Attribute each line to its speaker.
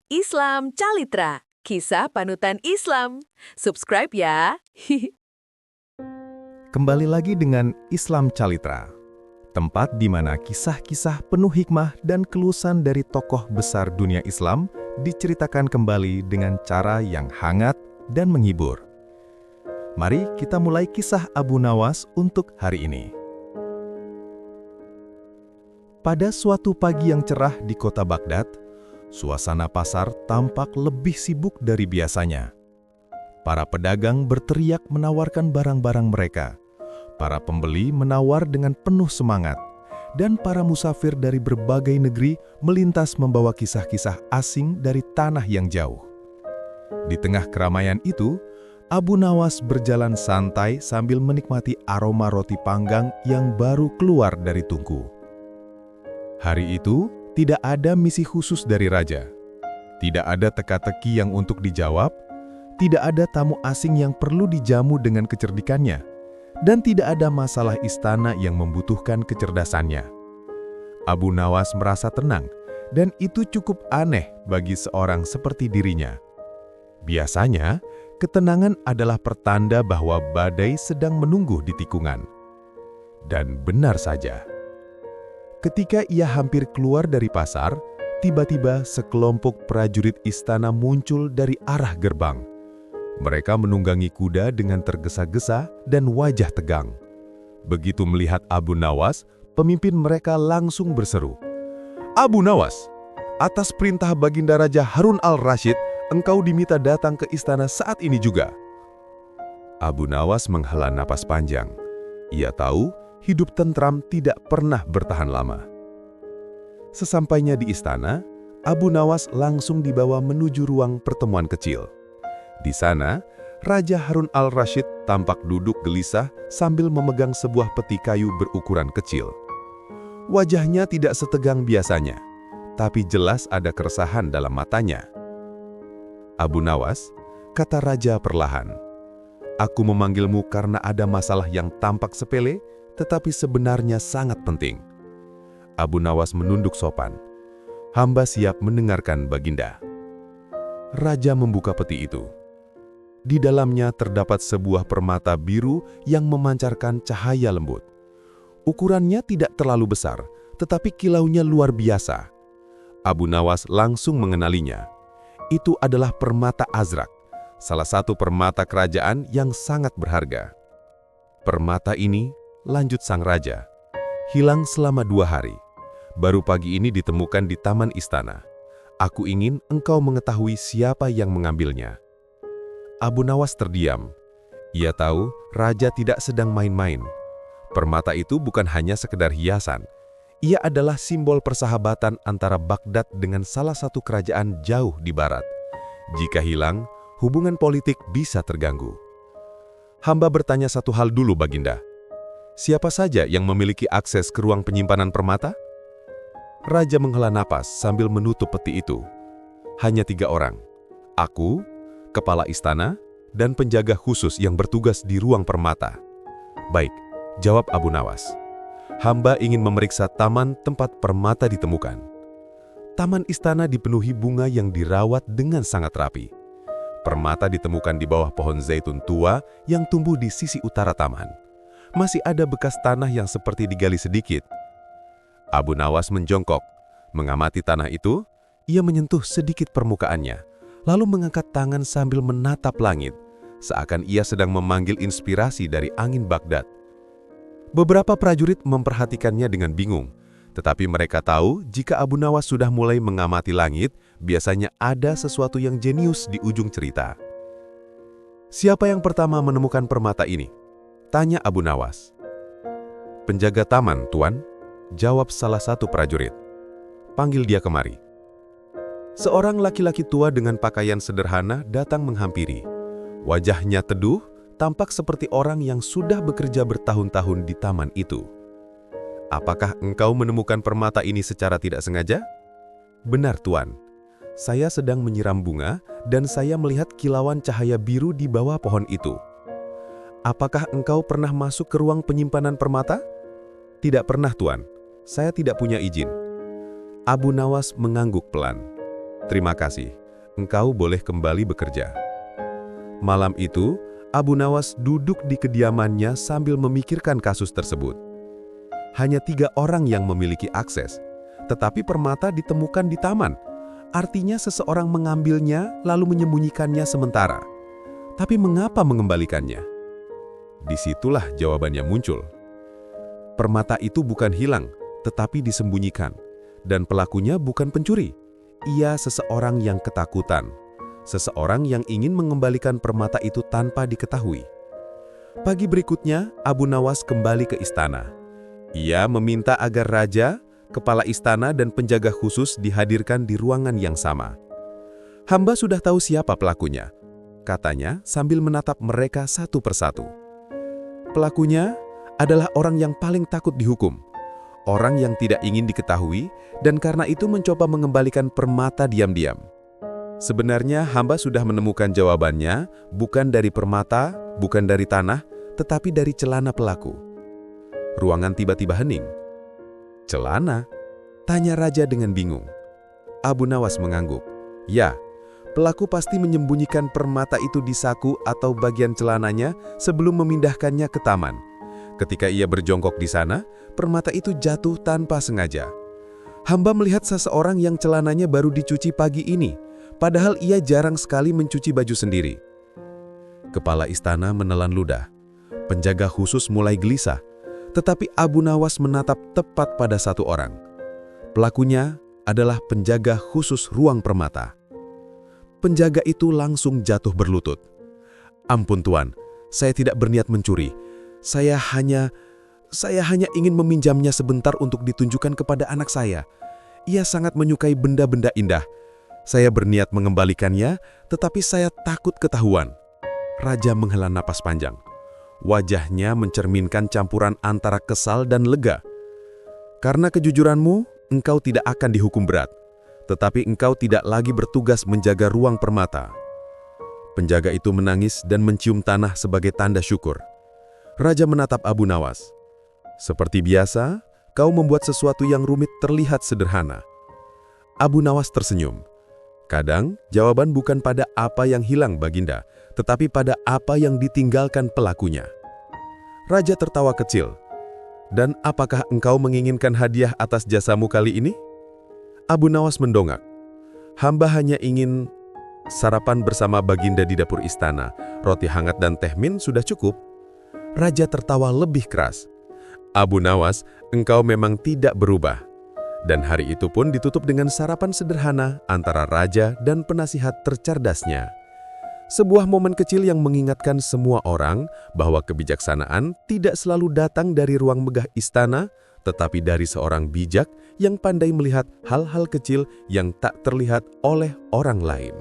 Speaker 1: Islam Calitra, kisah panutan Islam. Subscribe ya.
Speaker 2: Kembali lagi dengan Islam Calitra, tempat di mana kisah-kisah penuh hikmah dan kelulusan dari tokoh besar dunia Islam diceritakan kembali dengan cara yang hangat dan menghibur. Mari kita mulai kisah Abu Nawas untuk hari ini. Pada suatu pagi yang cerah di kota Baghdad, suasana pasar tampak lebih sibuk dari biasanya. Para pedagang berteriak menawarkan barang-barang mereka. Para pembeli menawar dengan penuh semangat, dan para musafir dari berbagai negeri melintas membawa kisah-kisah asing dari tanah yang jauh. Di tengah keramaian itu, Abu Nawas berjalan santai sambil menikmati aroma roti panggang yang baru keluar dari tungku. Hari itu, tidak ada misi khusus dari raja. Tidak ada teka-teki yang untuk dijawab, tidak ada tamu asing yang perlu dijamu dengan kecerdikannya, dan tidak ada masalah istana yang membutuhkan kecerdasannya. Abu Nawas merasa tenang, dan itu cukup aneh bagi seorang seperti dirinya. Biasanya, ketenangan adalah pertanda bahwa badai sedang menunggu di tikungan. Dan benar saja. Ketika ia hampir keluar dari pasar, tiba-tiba sekelompok prajurit istana muncul dari arah gerbang. Mereka menunggangi kuda dengan tergesa-gesa dan wajah tegang. Begitu melihat Abu Nawas, pemimpin mereka langsung berseru, "Abu Nawas, atas perintah Baginda Raja Harun al-Rashid, engkau diminta datang ke istana saat ini juga." Abu Nawas menghela napas panjang. Ia tahu hidup tentram tidak pernah bertahan lama. Sesampainya di istana, Abu Nawas langsung dibawa menuju ruang pertemuan kecil. Di sana, Raja Harun al-Rashid tampak duduk gelisah sambil memegang sebuah peti kayu berukuran kecil. Wajahnya tidak setegang biasanya, tapi jelas ada keresahan dalam matanya. "Abu Nawas," kata Raja perlahan, "aku memanggilmu karena ada masalah yang tampak sepele, tetapi sebenarnya sangat penting." Abu Nawas menunduk sopan. "Hamba siap mendengarkan Baginda." Raja membuka peti itu. Di dalamnya terdapat sebuah permata biru yang memancarkan cahaya lembut. Ukurannya tidak terlalu besar, tetapi kilaunya luar biasa. Abu Nawas langsung mengenalinya. Itu adalah permata Azrak, salah satu permata kerajaan yang sangat berharga. "Permata ini," lanjut sang raja, "hilang selama 2 hari. Baru pagi ini ditemukan di taman istana. Aku ingin engkau mengetahui siapa yang mengambilnya." Abu Nawas terdiam. Ia tahu raja tidak sedang main-main. Permata itu bukan hanya sekedar hiasan. Ia adalah simbol persahabatan antara Baghdad dengan salah satu kerajaan jauh di barat. Jika hilang, hubungan politik bisa terganggu. "Hamba bertanya satu hal dulu, Baginda. Siapa saja yang memiliki akses ke ruang penyimpanan permata?" Raja menghela napas sambil menutup peti itu. "Hanya 3 orang. Aku, kepala istana, dan penjaga khusus yang bertugas di ruang permata." "Baik," jawab Abu Nawas. "Hamba ingin memeriksa taman tempat permata ditemukan." Taman istana dipenuhi bunga yang dirawat dengan sangat rapi. Permata ditemukan di bawah pohon zaitun tua yang tumbuh di sisi utara taman. Masih ada bekas tanah yang seperti digali sedikit. Abu Nawas menjongkok, mengamati tanah itu. Ia menyentuh sedikit permukaannya, lalu mengangkat tangan sambil menatap langit, seakan ia sedang memanggil inspirasi dari angin Baghdad. Beberapa prajurit memperhatikannya dengan bingung, tetapi mereka tahu jika Abu Nawas sudah mulai mengamati langit, biasanya ada sesuatu yang jenius di ujung cerita. "Siapa yang pertama menemukan permata ini?" tanya Abu Nawas. "Penjaga taman, Tuan," jawab salah satu prajurit. "Panggil dia kemari." Seorang laki-laki tua dengan pakaian sederhana datang menghampiri. Wajahnya teduh, tampak seperti orang yang sudah bekerja bertahun-tahun di taman itu. "Apakah engkau menemukan permata ini secara tidak sengaja?" "Benar, Tuan. Saya sedang menyiram bunga dan saya melihat kilauan cahaya biru di bawah pohon itu." "Apakah engkau pernah masuk ke ruang penyimpanan permata?" "Tidak pernah, Tuan. Saya tidak punya izin." Abu Nawas mengangguk pelan. terima kasih. Engkau boleh kembali bekerja." Malam itu, Abu Nawas duduk di kediamannya sambil memikirkan kasus tersebut. Hanya 3 orang yang memiliki akses, tetapi permata ditemukan di taman. Artinya seseorang mengambilnya lalu menyembunyikannya sementara. Tapi mengapa mengembalikannya? Disitulah jawabannya muncul. Permata itu bukan hilang, tetapi disembunyikan. Dan pelakunya bukan pencuri. Ia seseorang yang ketakutan. Seseorang yang ingin mengembalikan permata itu tanpa diketahui. Pagi berikutnya, Abu Nawas kembali ke istana. Ia meminta agar raja, kepala istana dan penjaga khusus dihadirkan di ruangan yang sama. "Hamba sudah tahu siapa pelakunya," katanya sambil menatap mereka satu persatu. Pelakunya adalah orang yang paling takut dihukum, orang yang tidak ingin diketahui, dan karena itu mencoba mengembalikan permata diam-diam. Sebenarnya hamba sudah menemukan jawabannya, bukan dari permata, bukan dari tanah, tetapi dari celana pelaku. Ruangan tiba-tiba hening. "Celana?" tanya raja dengan bingung. Abu Nawas mengangguk. "Ya, pelaku pasti menyembunyikan permata itu di saku atau bagian celananya sebelum memindahkannya ke taman. Ketika ia berjongkok di sana, permata itu jatuh tanpa sengaja. Hamba melihat seseorang yang celananya baru dicuci pagi ini, padahal ia jarang sekali mencuci baju sendiri." Kepala istana menelan ludah. Penjaga khusus mulai gelisah, tetapi Abu Nawas menatap tepat pada satu orang. Pelakunya adalah penjaga khusus ruang permata. Penjaga itu langsung jatuh berlutut. "Ampun Tuan, saya tidak berniat mencuri. Saya hanya ingin meminjamnya sebentar untuk ditunjukkan kepada anak saya. Ia sangat menyukai benda-benda indah. Saya berniat mengembalikannya, tetapi saya takut ketahuan." Raja menghela napas panjang. Wajahnya mencerminkan campuran antara kesal dan lega. "Karena kejujuranmu, engkau tidak akan dihukum berat. Tetapi engkau tidak lagi bertugas menjaga ruang permata." Penjaga itu menangis dan mencium tanah sebagai tanda syukur. Raja menatap Abu Nawas. "Seperti biasa, kau membuat sesuatu yang rumit terlihat sederhana." Abu Nawas tersenyum. "Kadang, jawaban bukan pada apa yang hilang, Baginda, tetapi pada apa yang ditinggalkan pelakunya." Raja tertawa kecil. "Dan apakah engkau menginginkan hadiah atas jasamu kali ini?" Abu Nawas mendongak. "Hamba hanya ingin sarapan bersama Baginda di dapur istana. Roti hangat dan teh min sudah cukup." Raja tertawa lebih keras. "Abu Nawas, engkau memang tidak berubah." Dan hari itu pun ditutup dengan sarapan sederhana antara raja dan penasihat tercerdasnya. Sebuah momen kecil yang mengingatkan semua orang bahwa kebijaksanaan tidak selalu datang dari ruang megah istana, tetapi dari seorang bijak yang pandai melihat hal-hal kecil yang tak terlihat oleh orang lain.